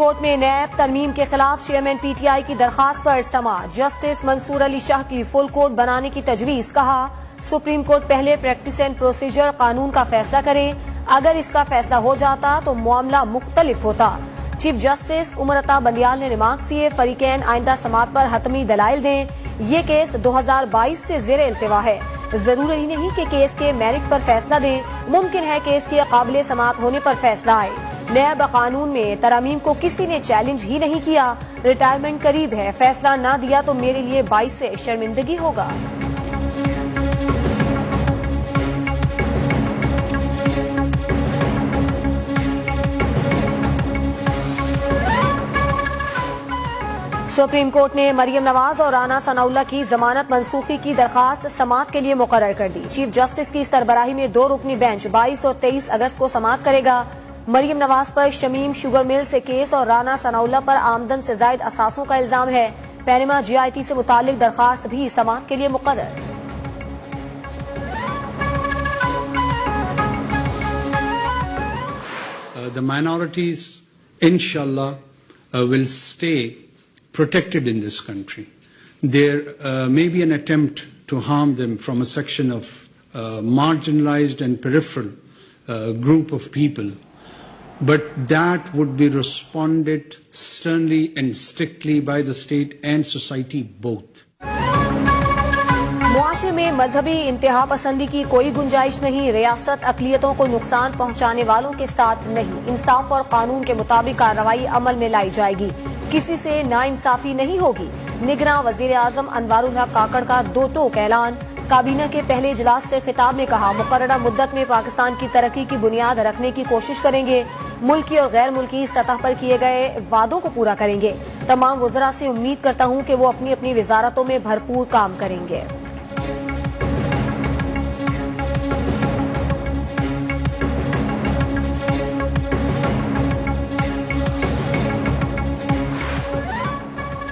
Court में नैब तरमीम के खिलाफ चेयरमैन पीटीआई की दरखास्त पर समाअत। जस्टिस मंसूर अली शाह की फुल कोर्ट बनाने की तजवीज। कहा सुप्रीम कोर्ट पहले प्रैक्टिस एंड प्रोसीजर कानून का फैसला करे, अगर इसका फैसला हो जाता तो मामला मुख्तलिफ होता। चीफ जस्टिस उमर अता बंदियाल ने रिमार्क किए, फरीकैन आइंदा समाअत पर हतमी दलाइल दें। ये केस 2022 से जेर इल्तिवा है, जरूरी नहीं कि केस के मेरिट पर फैसला दें, मुमकिन है केस के काबिल समाअत होने पर फैसला आए। नैब कानून में तरमीम को किसी ने चैलेंज ही नहीं किया। रिटायरमेंट करीब है, फैसला ना दिया तो मेरे लिए 22 से शर्मिंदगी होगा। सुप्रीम कोर्ट ने मरियम नवाज और राना सनाउल्लाह की जमानत मनसूखी की दरखास्त समाअत के लिए मुकर्रर कर दी। चीफ जस्टिस की सरबराही में 2 रुकनी बेंच 22 और 23 अगस्त को समाअत करेगा। मरियम नवाज पर शमीम शुगर मिल से केस और राना सनाउल्लाह पर आमदन से जायद असासों का इल्जाम है। पैनमा जीआईटी से मुतालिक दरखास्त भी समाअत के लिए मुकर्रर। The minorities, inshallah, will stay protected in this country. There may be an attempt to harm them from a section of marginalized and peripheral group of people, but that would be responded sternly and strictly by the state and society both. मुआशरे में मजहबी इंतहा पसंदी की कोई गुंजाइश नहीं। रियासत अकलियतों को नुकसान पहुंचाने वालों के साथ नहीं। इंसाफ और कानून के मुताबिक कार्रवाई अमल में लाई जाएगी, किसी से नाइंसाफी नहीं होगी। निगरां वजीर आजम अनवारुल हक काकड़ का 2 टोक ऐलान। काबीना के पहले इजलास से खिताब में कहा, मुकर्ररा मुद्दत में पाकिस्तान की तरक्की की बुनियाद रखने की कोशिश करेंगे। मुल्की और गैर मुल्की सतह पर किए गए वादों को पूरा करेंगे। तमाम वज़रा से उम्मीद करता हूं कि वो अपनी अपनी वजारतों में भरपूर काम करेंगे।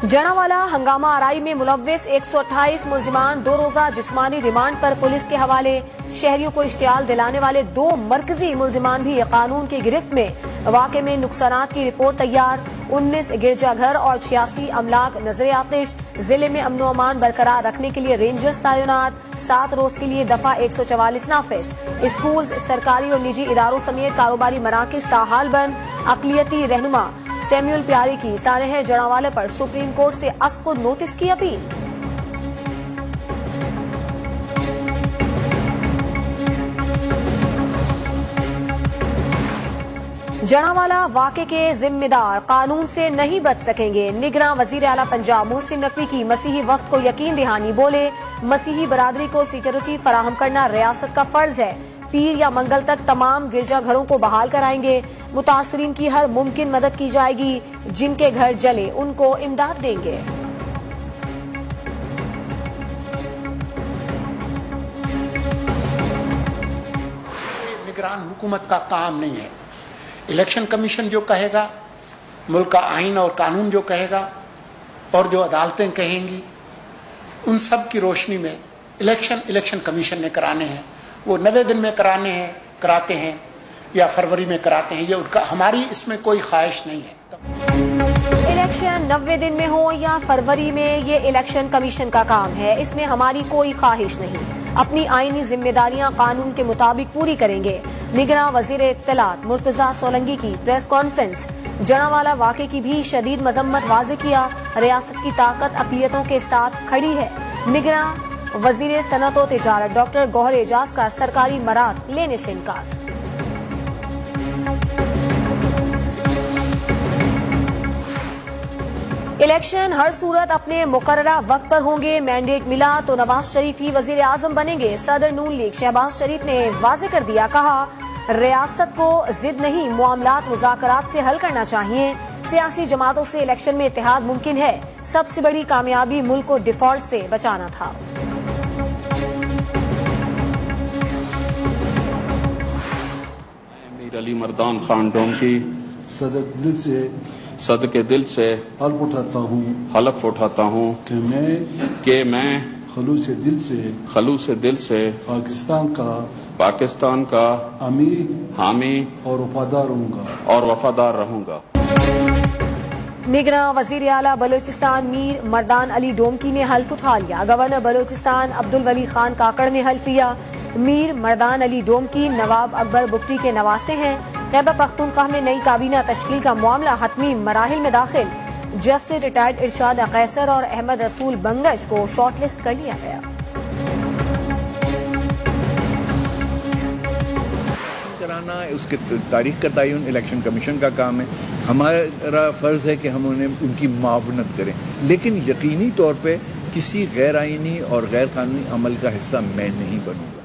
जनावाला हंगामा आराई में मुलव्विस 128 मुलजिमान 2 रोजा जिस्मानी रिमांड पर पुलिस के हवाले। शहरियों को इश्तियाल दिलाने वाले 2 मरकजी मुलजिमान भी कानून की गिरफ्त में। वाक़े में नुकसानात की रिपोर्ट तैयार। 19 गिरजाघर और 86 अमलाक नजर आतिश। जिले में अमन अमान बरकरार रखने के लिए रेंजर्स तैनात। 7 रोज के लिए दफा 144 नाफिज। स्कूल, सरकारी और निजी इदारों समेत कारोबारी मराकिज ताहाल बंद। अकलियती रहनुमा सैम्यूल प्यारी की सानेह जनावाले पर सुप्रीम कोर्ट से अस-खुद नोटिस की अपील। जनावाला वाक़े के जिम्मेदार कानून से नहीं बच सकेंगे। निगरां वजीर आला पंजाब मोहसिन नकवी की मसीही वक्त को यकीन दहानी। बोले, मसीही बरादरी को सिक्योरिटी फराहम करना रियासत का फर्ज है। पीर या मंगल तक तमाम गिरजाघरों को बहाल कराएंगे। मुतासरीन की हर मुमकिन मदद की जाएगी। जिनके घर जले उनको इमदाद देंगे। निगरान हुकूमत का काम नहीं है। इलेक्शन कमीशन जो कहेगा, मुल्क का आइन और कानून जो कहेगा और जो अदालतें कहेंगी, उन सब की रोशनी में इलेक्शन कमीशन ने कराने हैं। वो 90 दिन में कराते हैं या फरवरी में कराते हैं, ये उनका, हमारी इसमें कोई ख्वाहिश नहीं है। इलेक्शन 90 दिन में हो या फरवरी में, ये इलेक्शन कमीशन का काम है, इसमें हमारी कोई ख्वाहिश नहीं। अपनी आईनी जिम्मेदारियां कानून के मुताबिक पूरी करेंगे। निगरां वजीर इत्तलात मुर्तजा सोलंगी की प्रेस कॉन्फ्रेंस। जनावाला वाक़े की भी शदीद मजम्मत वाज़े किया। रियासत की ताकत अक़लियतों के साथ खड़ी है। निगरां वजीर सनत व तिजारत डॉक्टर गौहर एजाज का सरकारी मराद लेने से इनकार। इलेक्शन हर सूरत अपने मुकर्ररा वक्त पर होंगे। मैंडेट मिला तो नवाज शरीफ ही वजीर आजम बनेंगे। सदर नून लीग शहबाज शरीफ ने वाजे कर दिया, कहा रियासत को जिद नहीं, मामलात मुज़ाकरात से हल करना चाहिए। सियासी जमातों से इलेक्शन में इत्तेहाद मुमकिन है। सबसे बड़ी कामयाबी मुल्क को डिफॉल्ट से बचाना था। अली मर्दान खान डोम की सदके दिल से हलफ उठाता हूँ कि मैं खलूस दिल से पाकिस्तान का हामी और वफादार रहूंगा। निगरां वजीर आला बलोचिस्तान मीर मर्दान अली डोमकी ने हल्फ उठा लिया। गवर्नर बलोचिस्तान अब्दुल वली खान काकड़ ने हल्फ लिया। मीर मर्दान अली डोमकी नवाब अकबर बुगटी के नवासे हैं। खैबर पख्तूनख्वा में नई काबीना तश्कील का मामला हतमी मराहिल में दाखिल। जस्टिस रिटायर्ड इरशाद कैसर और अहमद रसूल बंगश को शॉर्टलिस्ट कर लिया गया। कराना उसके तारीख का तयन इलेक्शन कमीशन का काम है। हमारा फ़र्ज़ है कि हम उन्हें उनकी मावनत करें, लेकिन यकीनी तौर पे किसी गैर आइनी और गैर कानूनी अमल का हिस्सा मैं नहीं बनूंगा।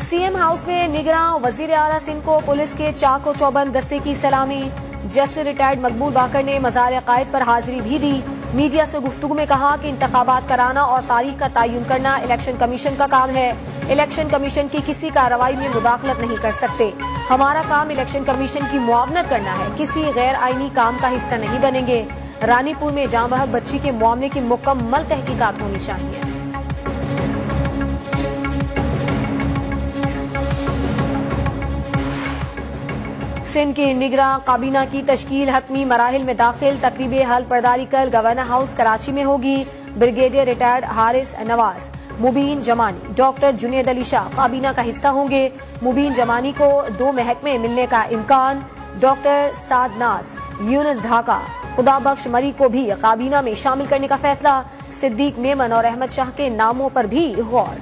सीएम हाउस में निगरां वजीर आला सिंध को पुलिस के चाको चौबंद दस्ते की सलामी। जस्टिस रिटायर्ड मकबूल बाकर ने मज़ार कायद पर हाजिरी भी दी। मीडिया से गुफ्तगू में कहा कि इंतखाबात कराना और तारीख का तयन करना इलेक्शन कमीशन का काम है। इलेक्शन कमीशन की किसी कार्रवाई में मुदाखलत नहीं कर सकते। हमारा काम इलेक्शन कमीशन की मुआवनत करना है, किसी गैर आईनी काम का हिस्सा नहीं बनेंगे। रानीपुर में जाँ बहक बच्ची के मामले की मुकम्मल तहकीकात होनी चाहिए। सिंध की निगरां काबीना की तश्कील हतमी मराहिल में दाखिल। तकरीब हल्फ बर्दारी कल गवर्नर हाउस कराची में होगी। ब्रिगेडियर रिटायर्ड हारिस नवाज, मुबीन जमानी, डॉक्टर जुनेद अली शाह काबीना का हिस्सा होंगे। मुबीन जमानी को 2 महकमे मिलने का इम्कान। डॉक्टर सादनास, यूनुस ढाका, खुदाबख्श मरी को भी काबीना में शामिल करने का फैसला। सिद्दीक मेमन और अहमद शाह के नामों पर भी गौर।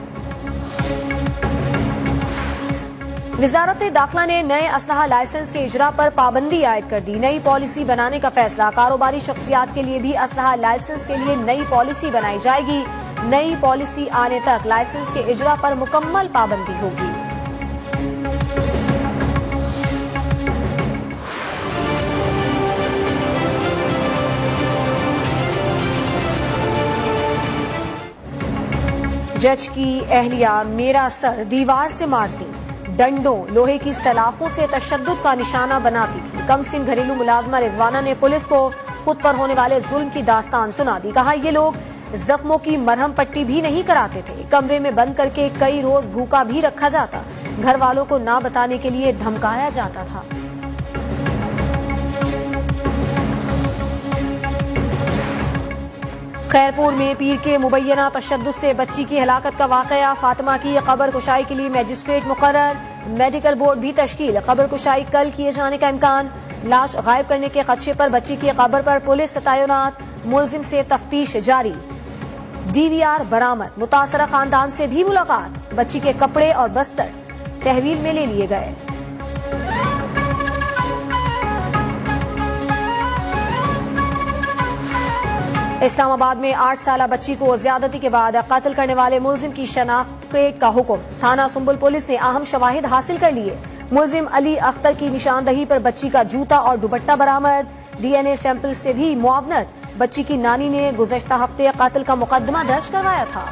वजारत दाखिला ने नए असलहा लाइसेंस के इजरा पर पाबंदी आयद कर दी। नई पॉलिसी बनाने का फैसला। कारोबारी शख्सियात के लिए भी असलहा लाइसेंस के लिए नई पॉलिसी बनाई जाएगी। नई पॉलिसी आने तक लाइसेंस के इजरा पर मुकम्मल पाबंदी होगी। जज की एहलिया मेरा सर दीवार से मारती, डंडों लोहे की सलाखों से तशद्दुद का निशाना बनाती थी। कमसिन घरेलू मुलाजमा रिजवाना ने पुलिस को खुद पर होने वाले जुल्म की दास्तान सुना दी। कहा ये लोग जख्मों की मरहम पट्टी भी नहीं कराते थे। कमरे में बंद करके कई रोज भूखा भी रखा जाता। घर वालों को ना बताने के लिए धमकाया जाता था। खैरपुर में पीर के मुबैना तशद्दुद से बच्ची की हलाकत का वाकया। फातिमा की कब्र कुशाई के लिए मजिस्ट्रेट मुकर्रर। मेडिकल बोर्ड भी तश्कील। कब्र कुशाई कल किए जाने का इम्कान। लाश गायब करने के खदशे पर बच्ची की कब्र पर पुलिस तैनात। मुलजिम से तफ्तीश जारी। DVR बरामद। मुतासरा खानदान से भी मुलाकात। बच्ची के कपड़े और बस्तर तहवील में ले लिए गए। इस्लामाबाद में 8 साला बच्ची को ज्यादती के बाद कत्ल करने वाले मुलजिम की शनाख्त का हुक्म। थाना सुंबुल पुलिस ने अहम शवाहिद हासिल कर लिए। मुलजिम अली अख्तर की निशानदही पर बच्ची का जूता और दुपट्टा बरामद। DNA सैंपल से भी मुआवनत। बच्ची की नानी ने गुज़श्ता हफ्ते कत्ल का मुकदमा दर्ज करवाया था।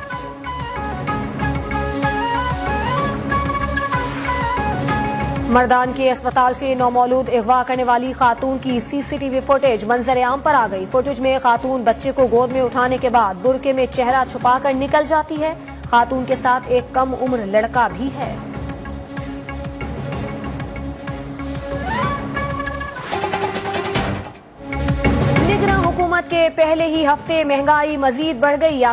मर्दान के अस्पताल से नौमौलूद अगवा करने वाली खातून की CCTV फुटेज मंजर आम पर आ गई। फुटेज में खातून बच्चे को गोद में उठाने के बाद बुरके में चेहरा छुपाकर निकल जाती है। खातून के साथ एक कम उम्र लड़का भी है। निगरां हुकूमत के पहले ही हफ्ते महंगाई मजीद बढ़ गई।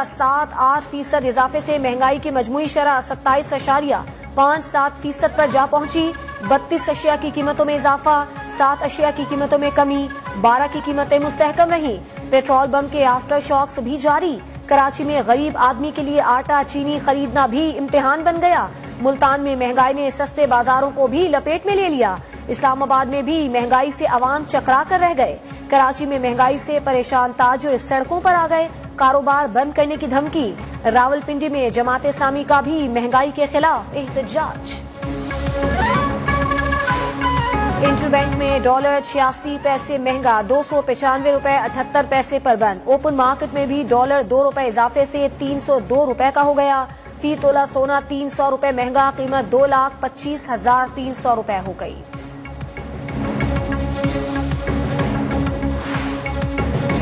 7.8% इजाफे से महंगाई की मजमूई शरह 27.57% पर जा पहुंची। 32 अशिया की कीमतों में इजाफा, 7 अशिया की कीमतों में कमी, 12 की कीमतें मुस्तहकम रही। पेट्रोल बम के आफ्टर शॉक्स भी जारी। कराची में गरीब आदमी के लिए आटा चीनी खरीदना भी इम्तिहान बन गया। मुल्तान में महंगाई ने सस्ते बाजारों को भी लपेट में ले लिया। इस्लामाबाद में भी महंगाई से अवाम चकरा कर रह गए। कराची में महंगाई से परेशान ताजिर सड़कों पर आ गए। कारोबार बंद करने की धमकी। रावलपिंडी में जमात इस्लामी का भी महंगाई के खिलाफ एहतजाज। इंटरबैंक में डॉलर 86 पैसे महंगा, 295 रुपए 78 पैसे पर बंद। ओपन मार्केट में भी डॉलर 2 रुपए इजाफे से 302 रुपए का हो गया। फी तोला सोना 300 रुपए महंगा, कीमत 2,25,300 रुपए हो गई।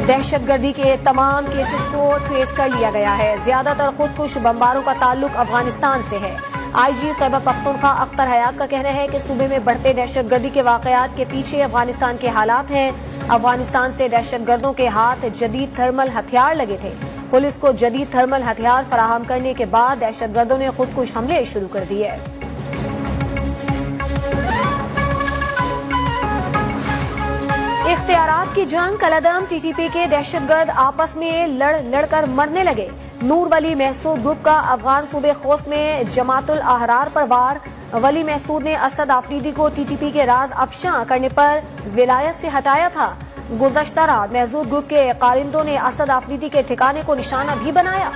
दहशतगर्दी के तमाम केसेस को ट्रेस कर लिया गया है। ज्यादातर खुदकुश बमबारों का ताल्लुक अफगानिस्तान से है। IG खैबर पख्तूनख्वा अख्तर हयात का कहना है कि सूबे में बढ़ते दहशतगर्दी के वाकयात के पीछे अफगानिस्तान के हालात हैं। अफगानिस्तान से दहशतगर्दों के हाथ जदीद थर्मल हथियार लगे थे। पुलिस को जदीद थर्मल हथियार फराहम करने के बाद दहशतगर्दों ने खुदकुश हमले शुरू कर दिए। इख्तियारात की जंग कलदम TTP के दहशतगर्द आपस में लड़कर मरने लगे। नूर वली महसूद ग्रुप का अफगान सूबे खोस्त में जमातुल अहरार पर वार। वली महसूद ने असद आफरीदी को TTP के राज अफशा करने पर विलायत से हटाया था। गुज़श्ता रात महसूद ग्रुप के कारिंदों ने असद आफरीदी के ठिकाने को निशाना भी बनाया।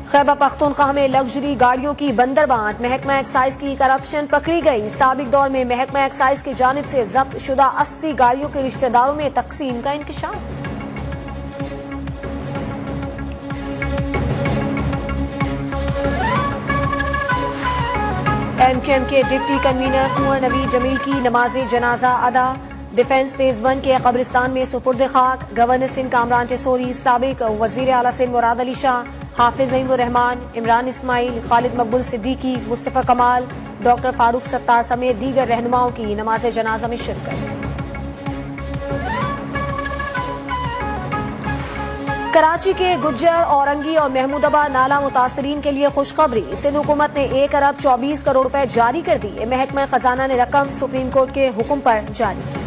खैबर पख्तूनख्वा में लग्जरी गाड़ियों की बंदरबांट। महकमा एक्साइज की करप्शन पकड़ी गई। साबिक दौर में महकमा एक्साइज की जानिब से जब्त शुदा 80 गाड़ियों के रिश्तेदारों में तकसीम का इंकशाफ। MKM के डिप्टी कन्वीनर कुंवर नवीद जमील की नमाज जनाजा अदा। डिफेंस फेज 1 के कब्रिस्तान में सुपुर्द खाक। गवर्नर सिंध कामरान टेसोरी, साबिक वजीर आला सिंध मुराद अली शाह, हाफिज नईमुर रहमान, इमरान इस्माइल, खालिद मकबूल सिद्दीकी, मुस्तफा कमाल, डॉक्टर फारूक सत्तार समेत दीगर रहनुमाओं की नमाज जनाजा में शिरकत। कराची के गुज्जर, औरंगी और महमूदाबाद नाला मुतासरीन के लिए खुशखबरी। सिंध हुकूमत ने 1 अरब 24 करोड़ रुपए जारी कर दिए। महकमा खजाना ने रकम सुप्रीम कोर्ट के हुक्म पर जारी की।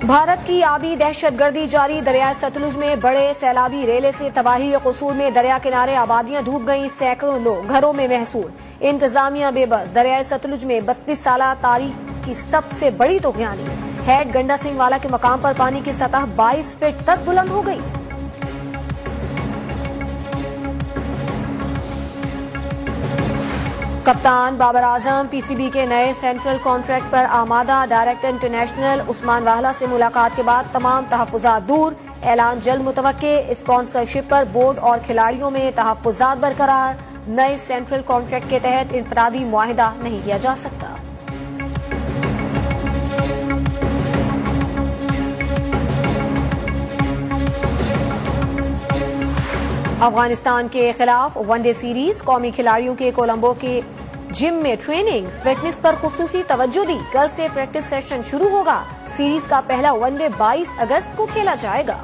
भारत की आबी दहशतगर्दी जारी। दरिया सतलुज में बड़े सैलाबी रेले से तबाही। कसूर में दरिया किनारे आबादियां डूब गईं। सैकड़ों लोग घरों में महसूर। इंतजामिया बेबस। दरिया सतलुज में 32 साल तारीख की सबसे बड़ी तुगयानी। हेड गंडा सिंह वाला के मकाम पर पानी की सतह 22 फीट तक बुलंद हो गई। कप्तान बाबर आजम PCB के नए सेंट्रल कॉन्ट्रैक्ट पर आमादा। डायरेक्टर इंटरनेशनल उस्मान वाहला से मुलाकात के बाद तमाम तहफ्फुजात दूर। ऐलान जल्द मुतवक्के। स्पॉन्सरशिप पर बोर्ड और खिलाड़ियों में तहफ्फुजात बरकरार। नए सेंट्रल कॉन्ट्रैक्ट के तहत इनफरादी मुआहिदा नहीं किया जा सकता। अफगानिस्तान के खिलाफ वनडे सीरीज। कौमी खिलाड़ियों के कोलंबो के जिम में ट्रेनिंग। फिटनेस पर खुसूसी तवज्जो दी। कल से प्रैक्टिस सेशन शुरू होगा। सीरीज का पहला वनडे 22 अगस्त को खेला जाएगा।